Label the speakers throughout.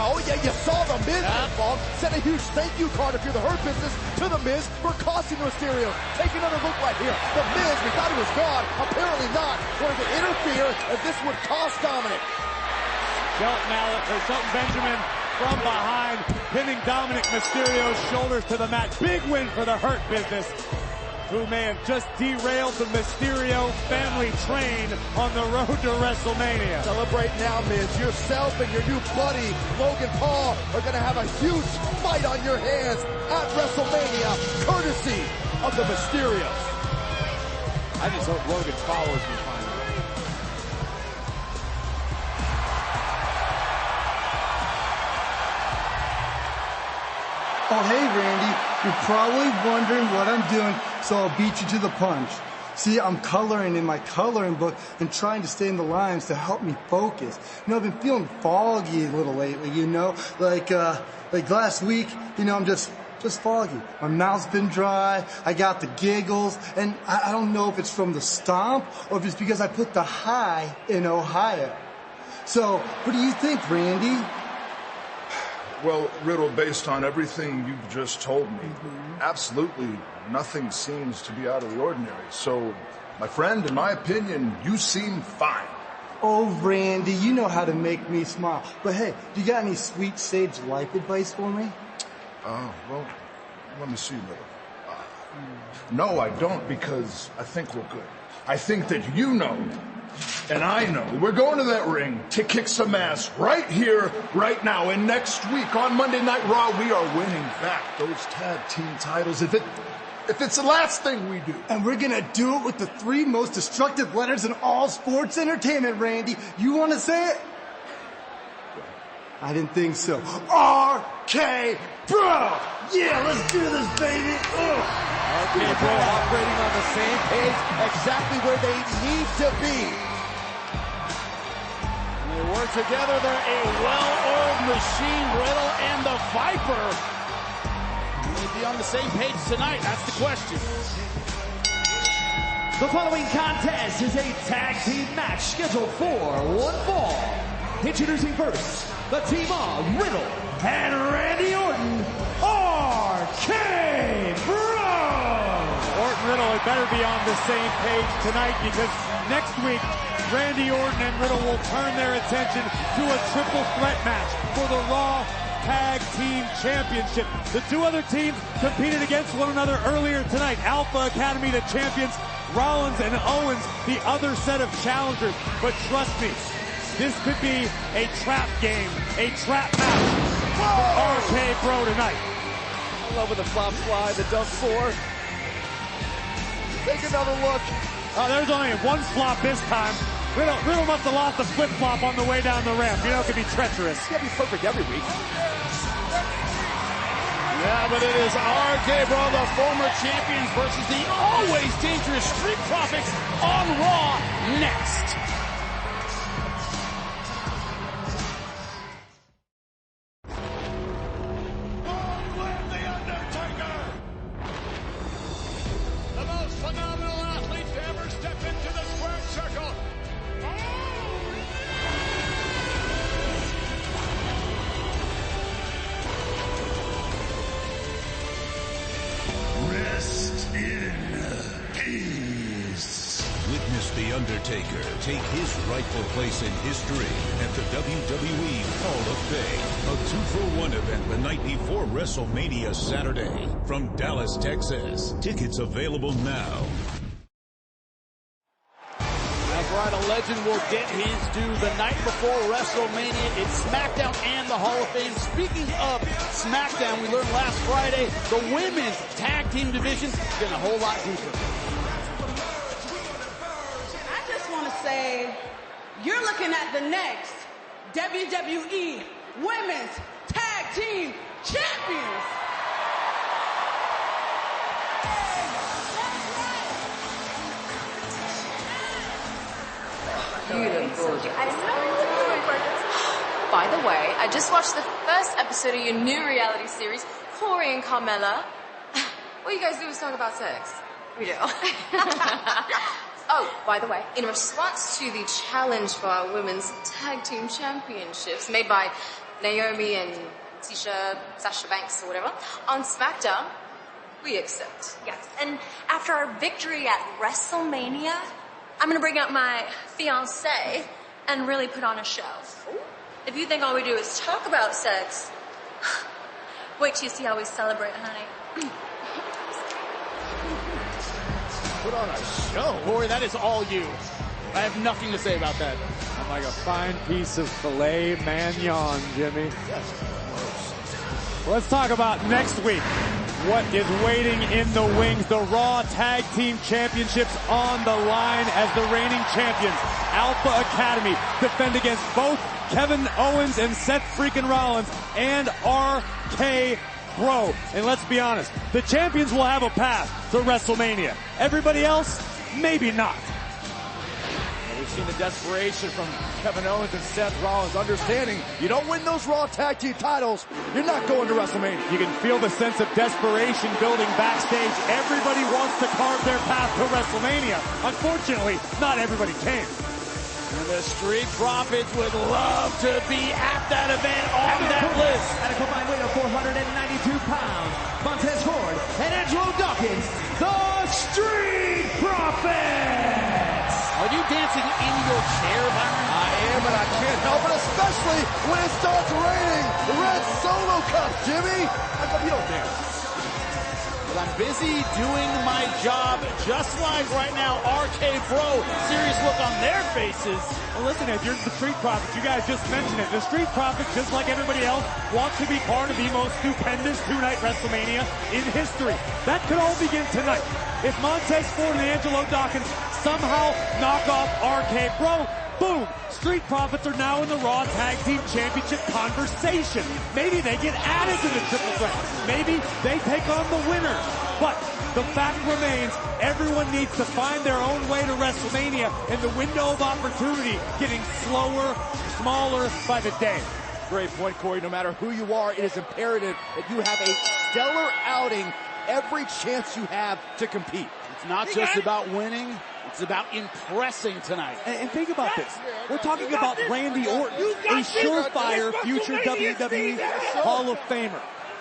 Speaker 1: No, yeah, you saw The Miz involved. Send a huge thank you card if you're the Hurt Business to The Miz for costing Mysterio. Take another look right here. The Miz, we thought he was gone. Apparently not. Wanted to interfere, and this would cost Dominic.
Speaker 2: Shelton Benjamin from behind, pinning Dominic Mysterio's shoulders to the mat. Big win for the Hurt Business, who may have just derailed the Mysterio family train on the road to WrestleMania.
Speaker 1: Celebrate now, Miz. Yourself and your new buddy, Logan Paul, are going to have a huge fight on your hands at WrestleMania, courtesy of the Mysterios.
Speaker 2: I just hope Logan follows me finally.
Speaker 3: Oh, hey, Randy, you're probably wondering what I'm doing, so I'll beat you to the punch. See, I'm coloring in my coloring book and trying to stay in the lines to help me focus. You know, I've been feeling foggy a little lately, you know? Like last week, you know, I'm just foggy. My mouth's been dry, I got the giggles, and I don't know if it's from the stomp or if it's because I put the high in Ohio. So, what do you think, Randy?
Speaker 4: Well, Riddle, based on everything you've just told me, absolutely nothing seems to be out of the ordinary. So, my friend, in my opinion, you seem fine.
Speaker 3: Oh, Randy, you know how to make me smile. But hey, do you got any sweet sage life advice for me?
Speaker 4: Well, let me see, Riddle. No, I don't, because I think we're good. I think that you know, and I know, we're going to that ring to kick some ass right here, right now. And next week on Monday Night Raw, we are winning back those tag team titles if it's the last thing we do.
Speaker 3: And we're gonna do it with the 3 most destructive letters in all sports entertainment, Randy. You wanna say it? I didn't think so. RK Bro! Yeah, let's do this, baby!
Speaker 1: RK Bro operating on the same page, exactly where they need to be.
Speaker 5: They work together. They're a well-oiled machine, Riddle and the Viper. Will they be on the same page tonight? That's the question.
Speaker 6: The following contest is a tag team match scheduled for one fall. Introducing first, the team of Riddle and Randy Orton, RK Bro!
Speaker 2: Orton Riddle had better be on the same page tonight, because next week, Randy Orton and Riddle will turn their attention to a triple threat match for the Raw Tag Team Championship. The 2 other teams competed against one another earlier tonight. Alpha Academy, the champions, Rollins and Owens, the other set of challengers. But trust me, this could be a trap game, a trap match for RK Bro tonight.
Speaker 1: I love with the flop fly, the dump 4. Take another look.
Speaker 2: There's only one flop this time. Riddle must have lost a flip-flop on the way down the ramp. You know, it can be treacherous.
Speaker 1: It's gonna be perfect every week.
Speaker 5: Yeah, but it is RK Bro, the former champions, versus the always dangerous Street Profits on Raw next.
Speaker 7: The most phenomenal athlete to ever step into the squared circle.
Speaker 8: Rest in peace. Witness The Undertaker take his rightful place in history at the WWE Hall of Fame. A 2-for-1 event the night before WrestleMania Saturday. From Dallas, Texas. Tickets available now.
Speaker 5: That's right, a legend will get his due the night before WrestleMania. It's SmackDown and the Hall of Fame. Speaking of SmackDown, we learned last Friday the women's tag team division has been a whole lot deeper.
Speaker 9: I just want to say, you're looking at the next WWE Women's Tag Team Champions.
Speaker 10: Beautiful. By the way, I just watched the first episode of your new reality series, Corey and Carmella. All you guys do is talk about sex. We do. Oh, by the way, in response to the challenge for our women's tag team championships made by Naomi and Tisha, Sasha Banks or whatever. On SmackDown, we accept.
Speaker 11: Yes, and after our victory at WrestleMania, I'm gonna bring out my fiancé and really put on a show. If you think all we do is talk about sex, wait till you see how we celebrate, honey.
Speaker 5: Put on a show. Corey, that is all you. I have nothing to say about that.
Speaker 2: I'm like a fine piece of filet mignon, Jimmy. Let's talk about next week. What is waiting in the wings? The Raw Tag Team Championships on the line as the reigning champions, Alpha Academy, defend against both Kevin Owens and Seth freaking Rollins and RK Bro. And let's be honest, the champions will have a path to WrestleMania. Everybody else, maybe not.
Speaker 1: We've seen the desperation from Kevin Owens and Seth Rollins, understanding you don't win those Raw Tag Team titles, you're not going to WrestleMania.
Speaker 2: You can feel the sense of desperation building backstage. Everybody wants to carve their path to WrestleMania. Unfortunately, not everybody can.
Speaker 5: And the Street Profits would love to be at that event on that list.
Speaker 6: At a combined weight of 492 pounds, Montez Ford and Angelo Dawkins, the Street Profits!
Speaker 5: Are you dancing in your chair, Byron?
Speaker 1: I am, and I can't help it, especially when it starts raining. The red solo cup, Jimmy. How come you don't dance?
Speaker 5: But I'm busy doing my job, just like right now, RK Bro. Serious look on their faces.
Speaker 2: Well, listen, if you're the Street Profits, you guys just mentioned it. The Street Profits, just like everybody else, want to be part of the most stupendous two-night WrestleMania in history. That could all begin tonight. If Montez Ford and Angelo Dawkins somehow knock off RK Bro, boom, Street Profits are now in the Raw Tag Team Championship conversation. Maybe they get added to the triple threat. Maybe they take on the winner. But the fact remains, everyone needs to find their own way to WrestleMania, and the window of opportunity getting slower, smaller by the day.
Speaker 1: Great point, Corey. No matter who you are, it is imperative that you have a stellar outing every chance you have to compete.
Speaker 5: It's not just about winning. It's about impressing tonight.
Speaker 2: And think about this. We're talking about Randy Orton, a surefire future WWE Hall of Famer.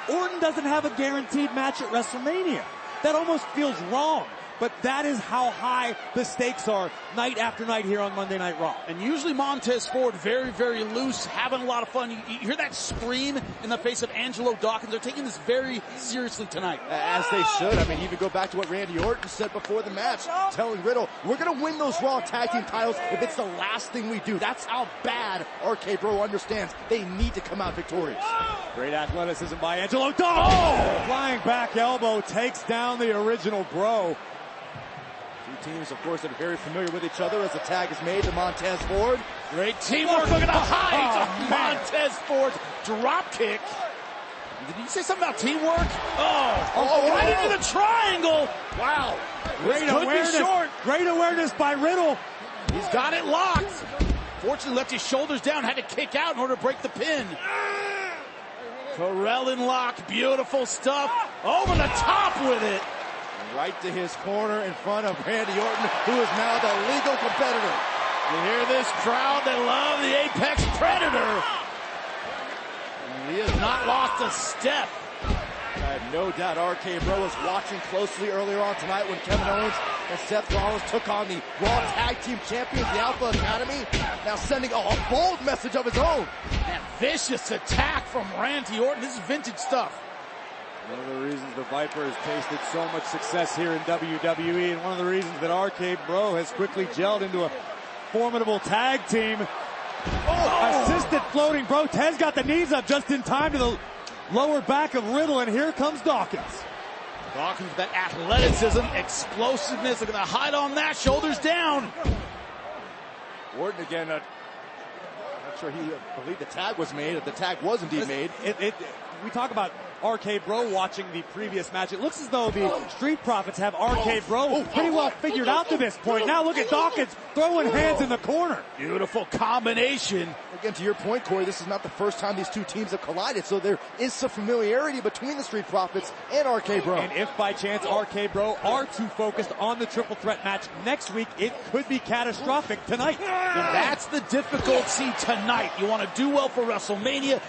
Speaker 2: Orton doesn't have a guaranteed match at WrestleMania. That almost feels wrong. But that is how high the stakes are night after night here on Monday Night Raw.
Speaker 5: And usually Montez Ford very, very loose, having a lot of fun. You hear that scream in the face of Angelo Dawkins. They're taking this very seriously tonight.
Speaker 1: As they should. I mean, even go back to what Randy Orton said before the match, telling Riddle, we're going to win those Raw Tag Team titles if it's the last thing we do. That's how bad RK Bro understands they need to come out victorious.
Speaker 2: Great athleticism by Angelo Dawkins. Oh! Flying back elbow takes down the original Bro.
Speaker 1: Two teams, of course, that are very familiar with each other as the tag is made to Montez Ford.
Speaker 5: Great teamwork. Look at the height of Montez Ford's drop kick. Did you say something about teamwork? Right into the triangle. Wow.
Speaker 2: Great awareness. Great awareness by Riddle.
Speaker 5: He's got it locked. Fortunately, left his shoulders down, had to kick out in order to break the pin. Corellin lock, beautiful stuff. Over the top with it.
Speaker 1: Right to his corner in front of Randy Orton, who is now the legal competitor.
Speaker 5: You hear this crowd? They love the Apex Predator. And he has not lost a step.
Speaker 1: I have no doubt RK Bro was watching closely earlier on tonight when Kevin Owens and Seth Rollins took on the Raw Tag Team Champions, the Alpha Academy, now sending a bold message of his own.
Speaker 5: And vicious attack from Randy Orton. This is vintage stuff.
Speaker 2: One of the reasons the Viper has tasted so much success here in WWE, and one of the reasons that RK Bro has quickly gelled into a formidable tag team. Assisted floating Bro. Tez got the knees up just in time to the lower back of Riddle, and here comes Dawkins.
Speaker 5: Dawkins, that athleticism, explosiveness. Look at the height on that. Shoulders down.
Speaker 1: Orton again. Not sure he believed the tag was made. If the tag was indeed made.
Speaker 2: We talk about RK Bro watching the previous match. It looks as though the Street Profits have RK Bro pretty well figured out to this point. Now look at Dawkins throwing hands in the corner.
Speaker 5: Beautiful combination.
Speaker 1: Again, to your point, Corey, this is not the first time these two teams have collided, so there is some familiarity between the Street Profits and RK Bro.
Speaker 2: And if by chance RK Bro are too focused on the triple threat match next week, it could be catastrophic tonight.
Speaker 5: And that's the difficulty tonight. You want to do well for WrestleMania.